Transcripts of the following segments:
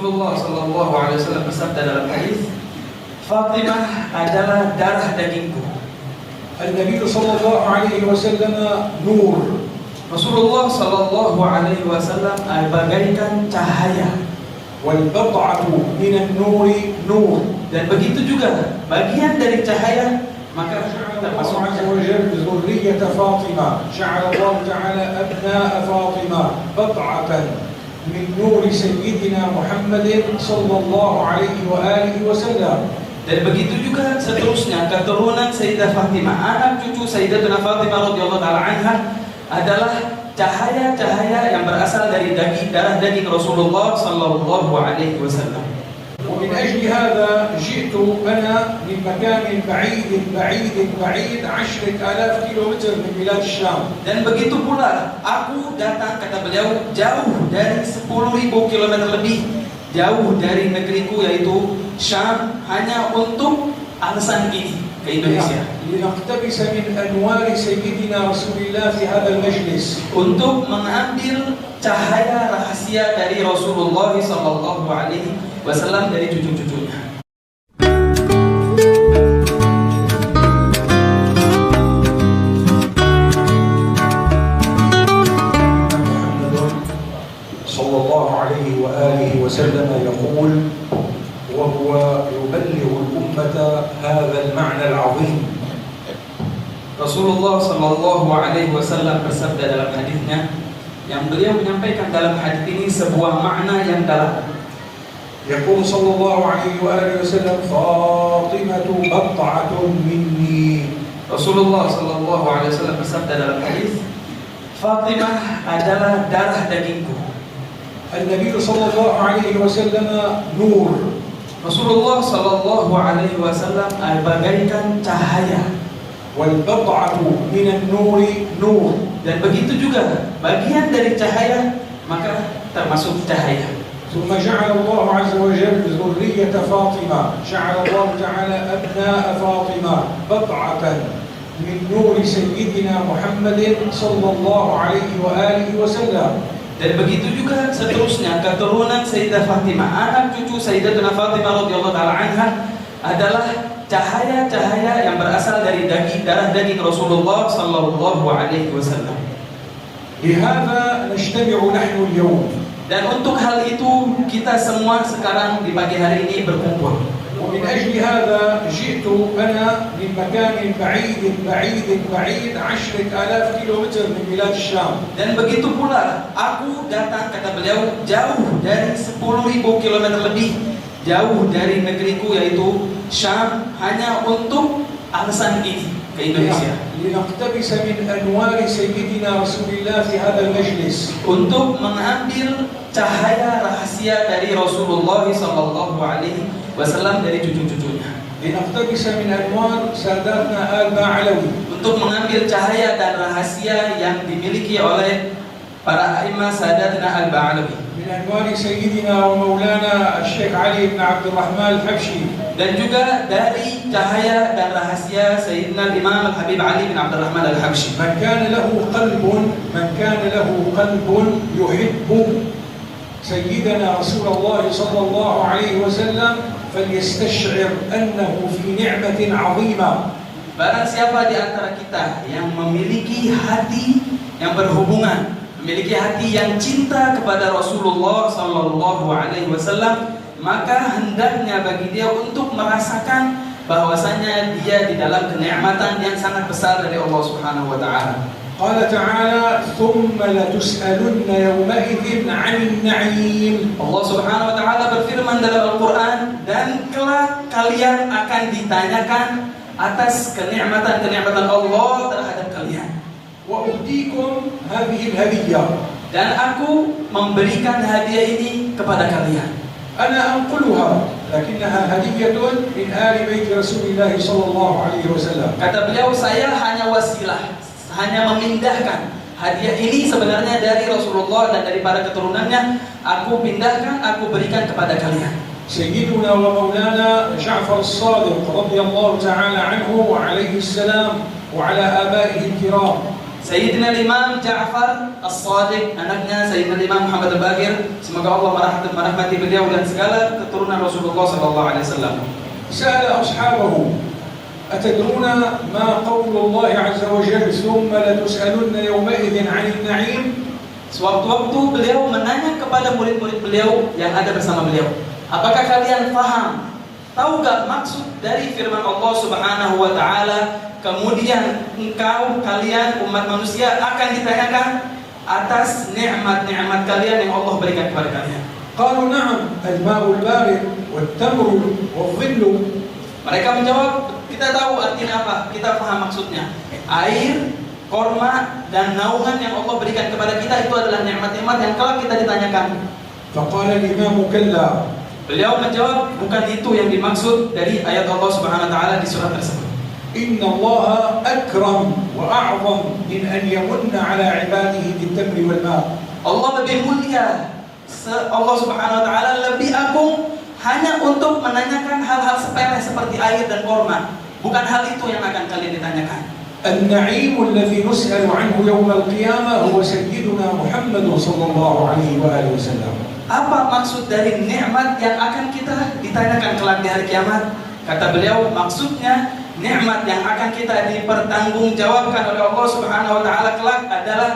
Rasulullah Sallallahu Alaihi Wasallam bersabda dalam hadis, Fatimah adalah darah dagingku. النبي صلى الله عليه وسلم نور. Rasulullah Sallallahu Alaihi Wasallam bagaikan cahaya. والبضعة من النور نور. Dan begitu juga bagian dari cahaya, maka termasuk Allah Azza wa Jalla ذرية فاطمة. جعل الله تعالى أبناء فاطمة بضعة من نور سيدنا محمد صلى الله عليه وآله وسلم. Dan begitu juga seterusnya keturunan Sayyidah Fatimah, anak cucu Sayyidatuna Fatimah radhiyallahu taala anha adalah cahaya-cahaya yang berasal dari darah daging Rasulullah sallallahu alaihi wasallam. ومن أجل هذا جئت أنا من مكان بعيد بعيد بعيد 10,000 كيلومتر من بلاد الشام. Dan begitu pula aku datang, kata beliau, jauh dari 10.000 kilometer lebih jauh dari negeriku yaitu Syam, hanya untuk alasan ini ke Indonesia. لنقتبس من أنوار سيدنا رسول الله في هذا المجلس. Untuk mengambil cahaya rahasia dari Rasulullah sallallahu alaihi wasallam dari cucu-cucunya. صلى الله عليه وآله وسلم يقول وهو يبلغ الأمة هذا المعنى العظيم. Rasulullah Sallallahu Alaihi Wasallam bersabda dalam hadisnya, yang beliau menyampaikan dalam hadis ini sebuah makna yang dalam. يقول صلى الله عليه وآله وسلم فاطمة بضعة مني. Rasulullah Sallallahu Alaihi Wasallam bersabda dalam hadis, Fatimah adalah darah dagingku. النبي صلى الله عليه وسلم نور. Rasulullah Sallallahu Alaihi Wasallam bagaikan cahaya. والبضعة من النور نور. Dan begitu juga bagian dari cahaya, maka termasuk cahaya. ثم جعل الله عز وجل ذرية فاطمة. جعل الله تعالى أبناء فاطمة بضعة من نور سيدنا محمد صلى الله عليه وآله وسلم. Dan begitu juga seterusnya keturunan Sayyidah Fatimah, anak cucu Sayyidatuna Fatimah radhiyallahu taala anha adalah cahaya-cahaya yang berasal dari darah daging Rasulullah sallallahu alaihi wasallam. لهذا نجتمع نحن اليوم. Dan untuk hal itu kita semua sekarang di pagi hari ini berkumpul. ومن أجل هذا جئت أنا من مكان بعيد بعيد بعيد 10,000 كيلومتر من بلاد الشام. Dan begitu pula aku datang, kata beliau, jauh dari 10.000 kilometer lebih jauh dari negeriku yaitu Syam, hanya untuk alasan ini ke Indonesia. لنقتبس من أنوار سيدنا رسول الله في هذا المجلس. Untuk mengambil cahaya rahasia dari Rasulullah sallallahu alaihi wasallam dari cucu-cucunya. لنقتبس من أنوار ساداتنا آل باعلوي. Untuk mengambil cahaya dan rahasia yang dimiliki oleh para a'immah Sadatna al-Ba'alawi. من أنوار سيدنا ومولانا الشيخ علي بن عبد الرحمن الحبشي. Dan juga dari cahaya dan rahasia Sayyidina Imam Al-Habib Ali bin Abdul Rahman Al-Habsyi. من كان له قلب يحب سيدنا رسول الله صلى الله عليه وسلم فليستشعر أنه في نعمة عظيمة. Barang siapa di antara kita yang memiliki hati yang berhubungan, memiliki hati yang cinta kepada Rasulullah sallallahu alaihi wasallam, maka hendaknya bagi dia untuk merasakan bahwasanya dia di dalam kenikmatan yang sangat besar dari Allah Subhanahu wa taala. Qala ta'ala thumma latus'alunna yawma'idhin 'anil na'im. Allah Subhanahu wa taala berfirman dalam Al-Qur'an, dan kelak kalian akan ditanyakan atas kenikmatan-kenikmatan Allah terhadap kalian. Wa uhdikum hadhihi al-hadiyyah. Dan aku memberikan hadiah ini kepada kalian. Ana anquluha lakinnaha hadiyyatun min ali bait Rasulillah sallallahu alaihi wasallam. Kata beliau, saya hanya wasilah, hanya memindahkan hadiah ini sebenarnya dari Rasulullah dan dari para keturunannya. Aku pindahkan, aku berikan kepada kalian. Sayyiduna wa maulana Ja'far as-Sadiq radhiyallahu ta'ala anhu wa alaihi salam wa ala abaihi al-kiram. Sayyidina Imam Ja'far As-Shadiq, anaknya Sayyidina Imam Muhammad Al-Baqir, semoga Allah merahmati beliau dan segala keturunan Rasulullah sallallahu alaihi wasallam. سأل أصحابه: أتدرون ما قول الله عز وجل ثم لتسألن يومئذ عن النعيم؟ Sewaktu-waktu beliau menanya kepada murid-murid beliau yang ada bersama beliau, apakah kalian paham? Tahu gak maksud dari firman Allah Subhanahu wa taala, kemudian kalian umat manusia akan ditanyakan atas nikmat-nikmat kalian yang Allah berikan kepada kalian? قالوا نعم، الماء البارد والتمر والظل. Mereka menjawab, kita tahu artinya apa, kita paham maksudnya. Air, korma, dan naungan yang Allah berikan kepada kita itu adalah nikmat-nikmat yang kelak kita ditanyakan. فقال الإمام: كلا. Beliau menjawab, bukan itu yang dimaksud dari ayat Allah Subhanahu wa taala di surat tersebut. إن الله أكرم وأعظم من أن يمن على عباده بالتمر والماء. Allah lebih mulia, Allah Subhanahu wa taala lebih agung hanya untuk menanyakan hal-hal sepele seperti air dan korma. Bukan hal itu yang akan kalian ditanyakan. النعيم الذي نسأل عنه يوم القيامة هو سيدنا محمد صلى الله عليه وآله وسلم. Apa maksud dari nikmat yang akan kita ditanyakan kelak di hari kiamat? Kata beliau, maksudnya nikmat yang akan kita dipertanggungjawabkan oleh Allah Subhanahu wa taala kelak adalah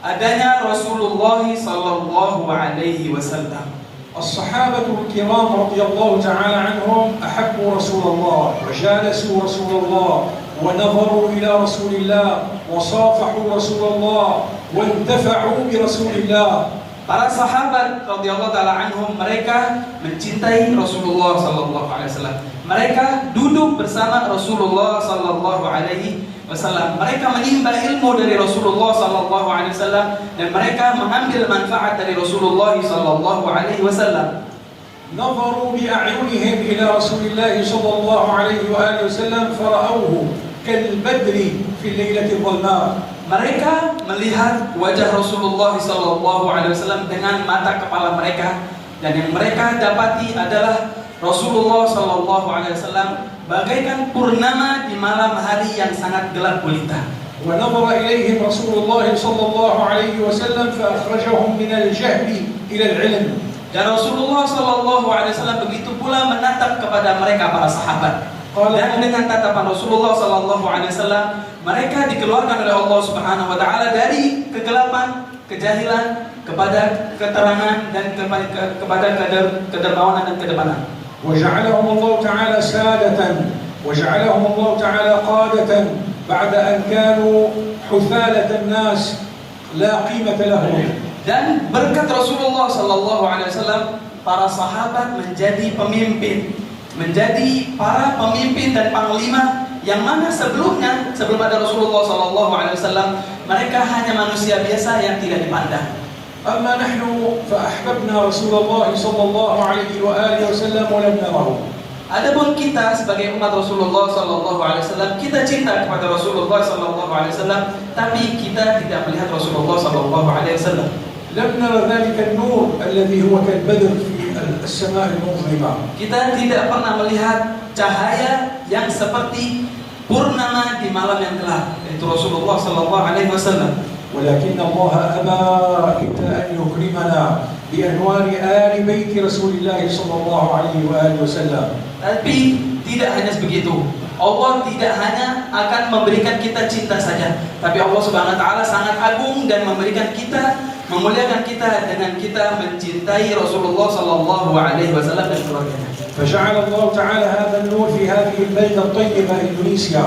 adanya Rasulullah sallallahu alaihi wasallam. الصحابة الكرام رضي الله تعالى عنهم أحبوا رسول الله وجالسوا رسول الله ونظروا إلى رسول الله وصافحوا رسول الله وانتفعوا برسول الله. Para sahabat radhiyallahu taala anhum, mereka mencintai Rasulullah sallallahu alaihi wasallam. Mereka duduk bersama Rasulullah sallallahu alaihi wasallam. Mereka menimba ilmu dari Rasulullah sallallahu alaihi wasallam dan mereka mengambil manfaat dari Rasulullah sallallahu alaihi wasallam. نظروا بأعينهم إلى رسول الله صلى الله عليه وآله وسلم فرأوه كالبدر في الليلة الظلماء. Mereka melihat wajah Rasulullah SAW dengan mata kepala mereka, dan yang mereka dapati adalah Rasulullah SAW bagaikan purnama di malam hari yang sangat gelap gulita. ونظر إليهم رسول الله صلى الله عليه وسلم فأخرجهم من الجهل إلى العلم. Dan Rasulullah SAW begitu pula menatap kepada mereka para sahabat. Dan dengan tatapan Rasulullah SAW, mereka dikeluarkan oleh Allah Subhanahu wa taala dari kegelapan, kejahilan kepada keterangan dan kepada kedermawanan dan kedepanan. وجعلهم الله تعالى سادة وجعلهم الله تعالى قادة بعد أن كانوا حثالة الناس لا قيمة لهم. Dan berkat Rasulullah SAW, para sahabat menjadi pemimpin, menjadi para pemimpin dan panglima yang mana sebelumnya, sebelum ada Rasulullah SAW, mereka hanya manusia biasa yang tidak dipandang. أما نحن فأحببنا رسول الله صلى الله عليه وآله وسلم ولم نره. Adapun kita sebagai umat Rasulullah SAW, kita cinta kepada Rasulullah SAW, tapi kita tidak melihat Rasulullah SAW. لم نرى ذلك النور الذي هو كالبدر في السماء المظلمة. Kita tidak pernah melihat cahaya yang seperti purnama di malam yang gelap, yaitu Rasulullah SAW. ولكن الله أبى إلا أن يكرمنا بأنوار آل بيت رسول الله صلى الله عليه وآله وسلم. Tapi tidak hanya begitu. Allah tidak hanya akan memberikan kita cinta saja, tapi Allah Subhanahu wa taala sangat agung dan memberikan kita, memuliakan kita dengan kita mencintai Rasulullah sallallahu alaihi wasallam dan keluarganya. فجعل الله تعالى هذا النور في هذه البلدة الطيبة إندونيسيا.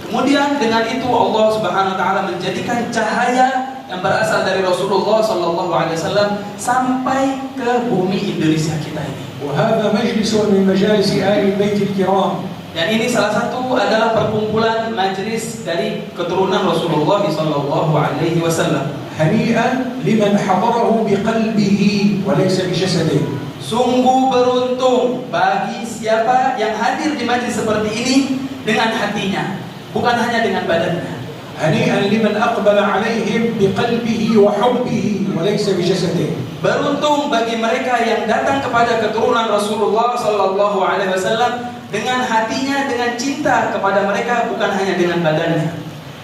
Kemudian dengan itu Allah Subhanahu wa taala menjadikan cahaya yang berasal dari Rasulullah sallallahu alaihi wasallam sampai ke bumi Indonesia kita ini. وهذا مجلس من مجالس آل البيت الكرام. Dan ini salah satu adalah perkumpulan majelis dari keturunan Rasulullah sallallahu alaihi wasallam. هنيئا لمن حضره بقلبه وليس بجسده. Sungguh beruntung bagi siapa yang hadir di majelis seperti ini dengan hatinya, bukan hanya dengan badannya. هنيئا لمن أقبل عليهم بقلبه وحبه وليس بجسده. Beruntung bagi mereka yang datang kepada keturunan Rasulullah sallallahu alaihi wasallam dengan hatinya, dengan cinta kepada mereka, bukan hanya dengan badannya.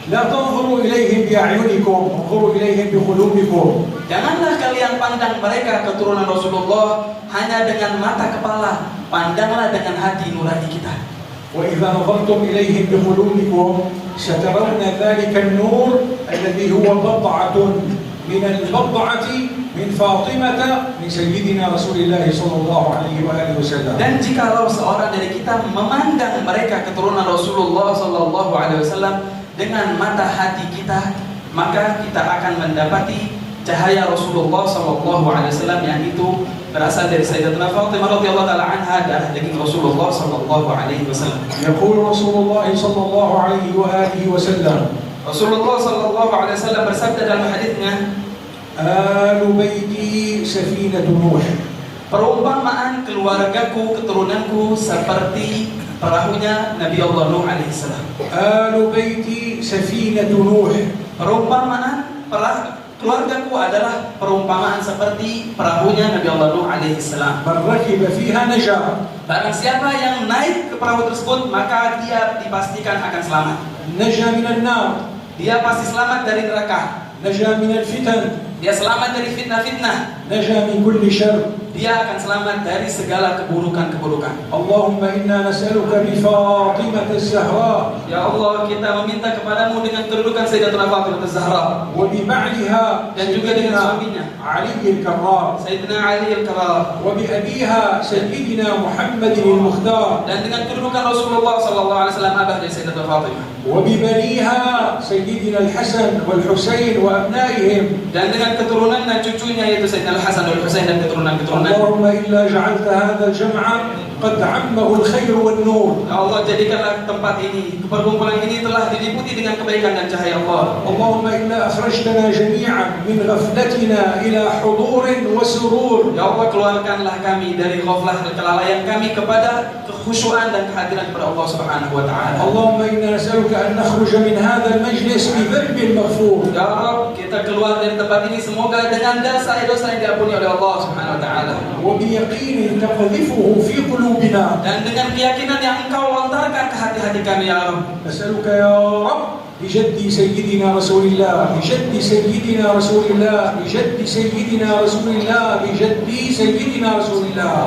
لا تنظروا إليهم بأعينكم، انظروا إليهم بقلوبكم. Janganlah kalian pandang mereka keturunan Rasulullah hanya dengan mata kepala, pandanglah dengan hati nurani kita. وإذا نظرتم إليهم بقلوبكم سترون ذلك النور الذي هو بضعة من البضعة من فاطمة من سيدنا رسول الله صلى الله عليه وآله وسلم. Dan jikalau seorang dari kita memandang mereka keturunan Rasulullah sallallahu alaihi wasallam dengan mata hati kita, maka kita akan mendapati cahaya Rasulullah sallallahu alaihi wasallam yang itu berasal dari Sayyidatuna Fatimah radhiyallahu taala anha, darah daging Rasulullah sallallahu alaihi wasallam. يقول رسول الله صلى الله عليه وآله وسلم. Rasulullah sallallahu alaihi wasallam bersabda dalam hadisnya, آل بيتي سفينة نوح. perumpamaan keluargaku, keturunanku seperti perahunya Nabi Allah Nuh alaihissalam. آل بيتي سفينة نوح. Perumpamaan keluargaku adalah perumpamaan seperti perahunya Nabi Allah Nuh alaihissalam. من ركب فيها نجا. Barang siapa yang naik ke perahu tersebut, maka dia dipastikan akan selamat. نجا من النار. Dia pasti selamat dari neraka. نجا من الفتن. Dia selamat dari fitnah-fitnah. نجا من كل شر. Dia akan selamat dari segala keburukan-keburukan. اللهم إنا نسألك بفاطمة الزهراء Ya Allah, kita meminta kepadamu dengan kedudukan Sayyidatuna Fatimah Az-Zahra وببعلها dan juga dengan suaminya علي الكرار Sayyidina Ali Al-Karar وبأبيها سيدنا محمد المختار dan dengan kedudukan Rasulullah sallallahu alaihi wasallam abah dari Sayyidatuna Fatimah وببنيها سيدنا الحسن والحسين وأبنائهم dan dengan keturunan dan cucunya yaitu Sayyidina Al-Hasan dan Al-Husain dan keturunan-keturunan. اللهم إلا جعلت هذا الجمع قد عمه الخير والنور. Ya Allah, jadikanlah tempat ini, perkumpulan ini telah diliputi dengan kebaikan dan cahaya Allah. اللهم إلا أخرجتنا جميعا من غفلتنا إلى حضور وسرور. Ya Allah, keluarkanlah kami dari ghaflah dan kelalaian kami kepada kekhusyuan dan kehadiran kepada Allah Subhanahu wa taala. اللهم إنا نسألك أن نخرج من هذا المجلس بذنب مغفور. Ya Rabb, kita keluar dari tempat ini semoga dengan dosa-dosa yang diampuni oleh Allah Subhanahu wa taala. وبيقين تقذفه في قلوبنا. Dan dengan keyakinan yang Engkau lontarkan ke hati-hati kami ya Rabb. نسألك يا رب بجد سيدنا رسول الله، بجد سيدنا رسول الله، بجد سيدنا رسول الله، بجد سيدنا رسول الله.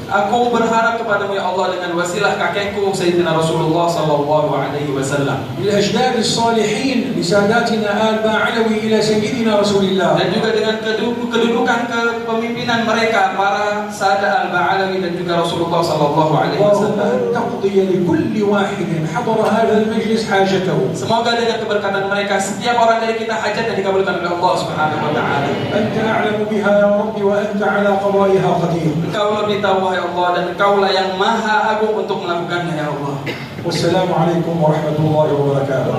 Aku berharap kepadamu ya Allah dengan wasilah kakekku Sayyidina Rasulullah sallallahu alaihi wasallam. بالأجداد الصالحين لساداتنا آل باعلوي إلى سيدنا رسول الله. Dan juga dengan kedudukan kepemimpinan mereka para Sada Al-Ba'alawi dan juga Rasulullah sallallahu alaihi اللهم wasallam. أن تقضي لكل واحد حضر هذا المجلس حاجته. Semoga dengan keberkatan mereka setiap orang dari kita hajat yang dikabulkan oleh Allah Subhanahu wa taala. أنت أعلم بها يا رب وأنت على قضائها قدير. Engkau lebih tahu ya Allah dan Engkaulah yang maha agung untuk melakukannya ya Allah. والسلام عليكم ورحمة الله وبركاته.